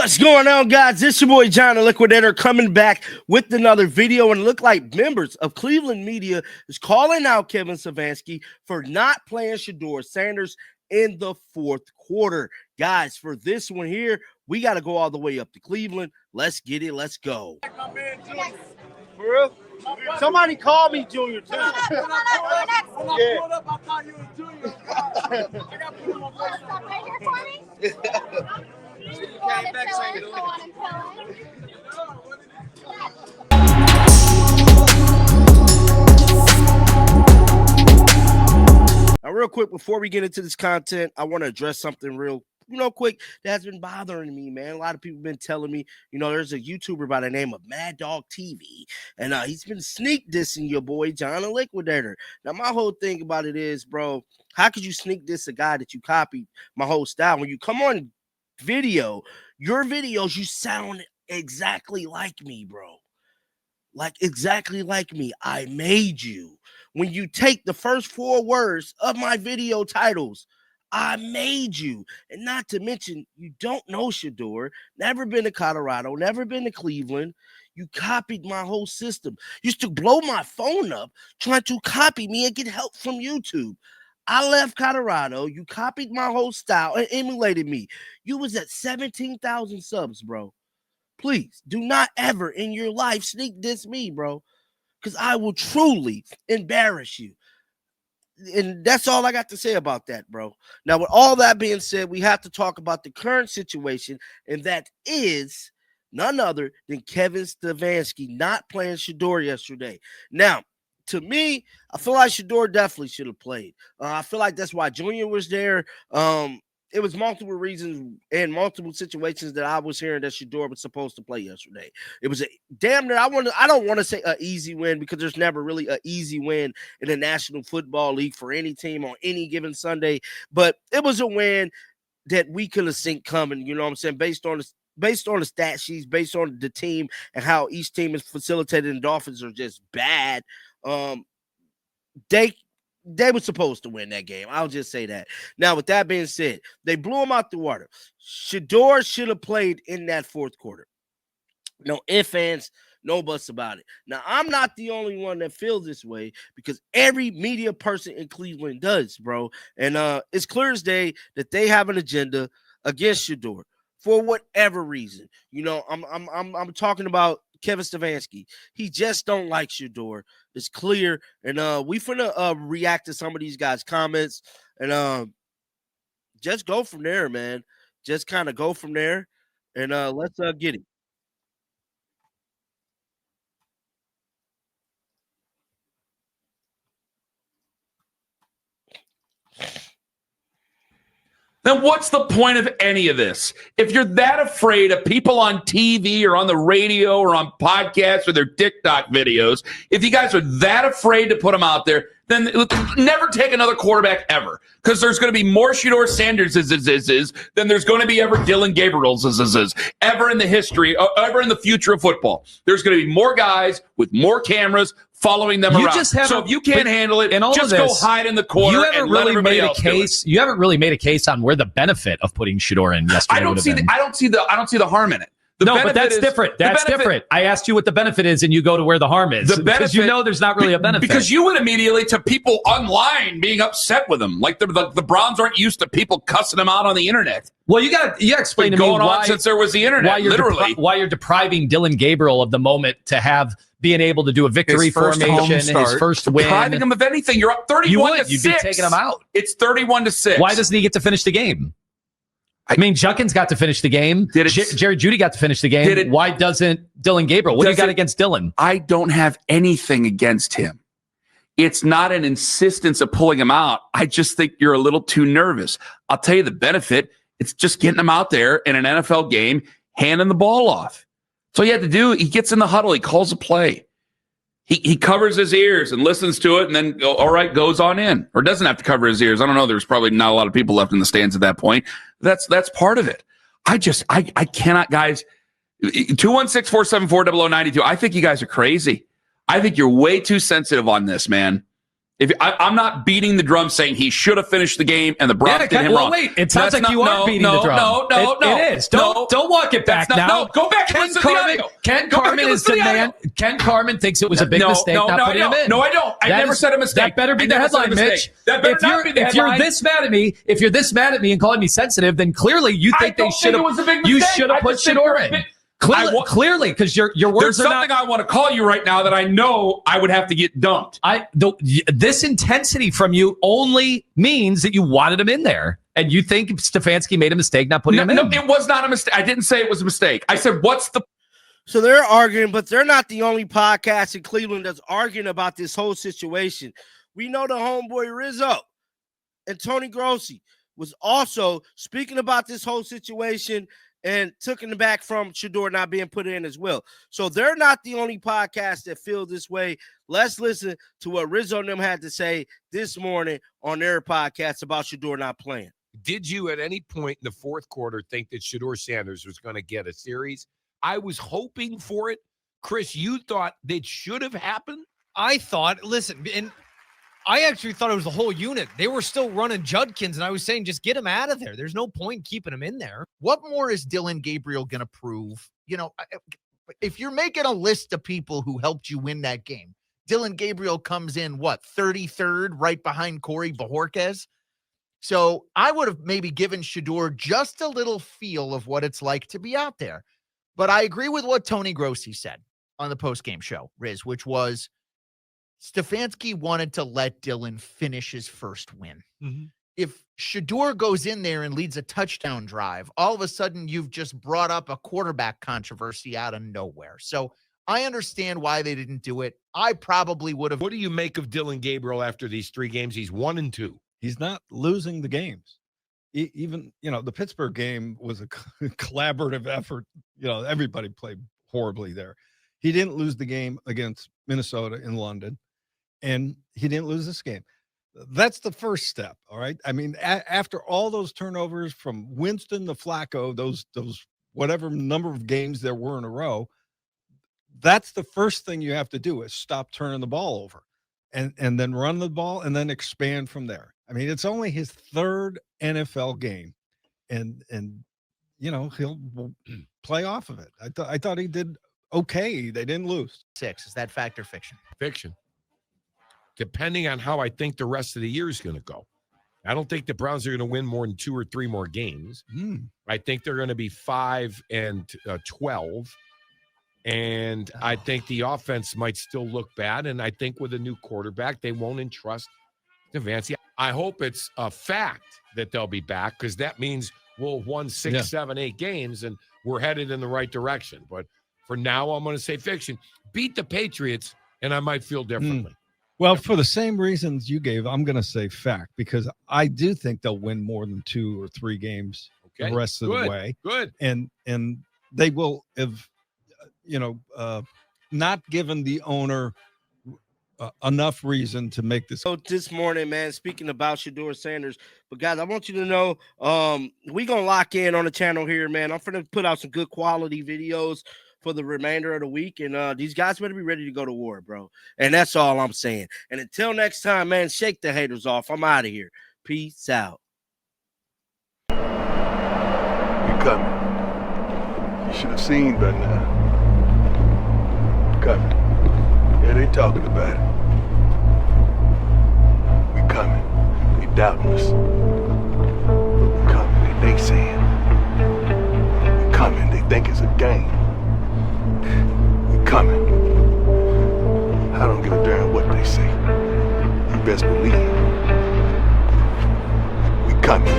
What's going on, guys? It's your boy John the Liquidator coming back with another video, and it looked like members of Cleveland media is calling out Kevin Stefanski for not playing Shadur Sanders in the fourth quarter. Guys, for this one here, we got to go all the way up to Cleveland. Let's get it. Let's go. For real? Somebody call me Junior, too. When I pulled up, I thought you was Junior. I got put on my face. Stop right here for me. Came back saying Go on and fill it. Now, real quick, before we get into this content, I want to address something real quick that's been bothering me, man. A lot of people have been telling me, there's a YouTuber by the name of Mad Dog TV, and he's been sneak dissing your boy John the Liquidator. Now, my whole thing about it is, bro, how could you sneak diss a guy that you copied my whole style? When you come on video, your videos, you sound exactly like me, bro. Like exactly like me. I made you. When you take the first 4 words of my video titles, I made you. And not to mention, you don't know Shedeur, never been to Colorado, never been to Cleveland. You copied my whole system. Used to blow my phone up trying to copy me and get help from YouTube. I left Colorado. You copied my whole style and emulated me. You was at 17,000 subs, bro. Please do not ever in your life sneak diss me, bro, because I will truly embarrass you. And that's all I got to say about that, bro. Now, with all that being said, we have to talk about the current situation, and that is none other than Kevin Stefanski not playing Shedeur yesterday. Now, to me, I feel like Shedeur definitely should have played. I feel like that's why Junior was there. It was multiple reasons and multiple situations that I was hearing that Shedeur was supposed to play yesterday. It was a damn near, I don't want to say an easy win, because there's never really an easy win in the National Football League for any team on any given Sunday. But it was a win that we could have seen coming, you know what I'm saying, based on the stat sheets, based on the team and how each team is facilitated, and Dolphins are just bad. They were supposed to win that game. I'll just say that. Now, with that being said, they blew him out the water. Shedeur should have played in that fourth quarter. No ifs, ands, no buts about it. Now, I'm not the only one that feels this way, because every media person in Cleveland does, bro. And it's clear as day that they have an agenda against Shedeur for whatever reason. I'm talking about Kevin Stefanski. He just don't like Shedeur. It's clear. And we finna react to some of these guys' comments, and just go from there, man. Just kind of go from there, and let's get it. Then what's the point of any of this? If you're that afraid of people on TV or on the radio or on podcasts or their TikTok videos, if you guys are that afraid to put them out there, then never take another quarterback ever, because there's going to be more Shadur Sanders than there's going to be ever Dylan Gabriel's ever in the history, ever in the future of football. There's going to be more guys with more cameras following them around. So if you can't handle it, just go hide in the corner. You haven't really made a case. You haven't really made a case on where the benefit of putting Shedeur in yesterday. I don't see the harm in it. But that's different. That's different. I asked you what the benefit is, and you go to where the harm is. The benefit, because there's not really a benefit. Because you went immediately to people online being upset with them. Like the Browns aren't used to people cussing them out on the internet. Well, you got to explain to me why, since there was the internet, why you're depriving Dylan Gabriel of the moment to have being able to do a victory formation, his first win. Depriving him of anything. You're up 31-6. You'd be taking him out. It's 31-6. Why doesn't he get to finish the game? I mean, Junkins got to finish the game. Jerry Jeudy got to finish the game. Why doesn't Dylan Gabriel? What do you got against Dylan? I don't have anything against him. It's not an insistence of pulling him out. I just think you're a little too nervous. I'll tell you the benefit. It's just getting him out there in an NFL game, handing the ball off. So you have to do. He gets in the huddle. He calls a play. He covers his ears and listens to it, and then, all right, goes on in. Or doesn't have to cover his ears. I don't know. There's probably not a lot of people left in the stands at that point. That's part of it. I cannot, guys. 216-474-0092. I think you guys are crazy. I think you're way too sensitive on this, man. I'm not beating the drum saying he should have finished the game and the Bronx did him wrong. Wait, it sounds like you are beating the drum. No. It is. Don't walk it back now. No, go back and listen to the audio. Ken Carman is the man. Ken Carman thinks it was a big mistake not putting him in. No, I don't. I never said a mistake. That better be the headline, Mitch. That better not be the headline. If you're this mad at me and calling me sensitive, then clearly you think they should have. You should have put Shedeur in. Clearly, because your words There's something I want to call you right now that I know I would have to get dumped. This intensity from you only means that you wanted him in there, and you think Stefanski made a mistake not putting him in. No, it was not a mistake. I didn't say it was a mistake. I said, what's the... So they're arguing, but they're not the only podcast in Cleveland that's arguing about this whole situation. We know the homeboy Rizzo and Tony Grossi was also speaking about this whole situation and took it back from Shedeur not being put in as well. So they're not the only podcast that feel this way. Let's listen to what Rizzo and them had to say this morning on their podcast about Shedeur not playing. Did you at any point in the fourth quarter think that Shadur Sanders was going to get a series? I was hoping for it. Chris, you thought that should have happened? I thought, listen, and I actually thought it was the whole unit. They were still running Judkins, and I was saying, just get him out of there. There's no point keeping him in there. What more is Dillon Gabriel going to prove? You know, if you're making a list of people who helped you win that game, Dillon Gabriel comes in, 33rd, right behind Corey Bojorquez. So I would have maybe given Shedeur just a little feel of what it's like to be out there. But I agree with what Tony Grossi said on the postgame show, Riz, which was Stefanski wanted to let Dillon finish his first win. Mm-hmm. If Shedeur goes in there and leads a touchdown drive, all of a sudden you've just brought up a quarterback controversy out of nowhere. So I understand why they didn't do it. I probably would have. What do you make of Dillon Gabriel after these 3 games? He's 1-2. He's not losing the games. Even, the Pittsburgh game was a collaborative effort. Everybody played horribly there. He didn't lose the game against Minnesota in London, and he didn't lose this game. That's the first step, all right? I mean, after all those turnovers from Winston to Flacco, those whatever number of games there were in a row, that's the first thing you have to do is stop turning the ball over and then run the ball and then expand from there. I mean, it's only his 3rd NFL game, and he'll play off of it. I thought he did okay. They didn't lose. 6. Is that fact or fiction? Fiction. Depending on how I think the rest of the year is going to go. I don't think the Browns are going to win more than 2 or 3 more games. I think they're going to be 5-12. And I think the offense might still look bad. And I think with a new quarterback, they won't entrust Stefanski. I hope it's a fact that they'll be back, because that means we'll have won 6, 7, 8 games and we're headed in the right direction. But for now, I'm going to say fiction. Beat the Patriots, and I might feel differently. Well, for the same reasons you gave, I'm going to say fact, because I do think they'll win more than 2 or 3 games the rest of the way. Good. And they will have, not given the owner enough reason to make this. So this morning, man, speaking about Shadur Sanders, but guys, I want you to know, we're going to lock in on the channel here, man. I'm going to put out some good quality videos for the remainder of the week, and these guys better be ready to go to war, bro. And that's all I'm saying. And until next time, man, shake the haters off. I'm out of here. Peace out. You coming. You should have seen by now. Coming. Yeah, they talking about it. We coming. They doubting us. We coming. They saying. We coming. They think it's a game. We coming. I don't give a damn what they say. You best believe. We coming.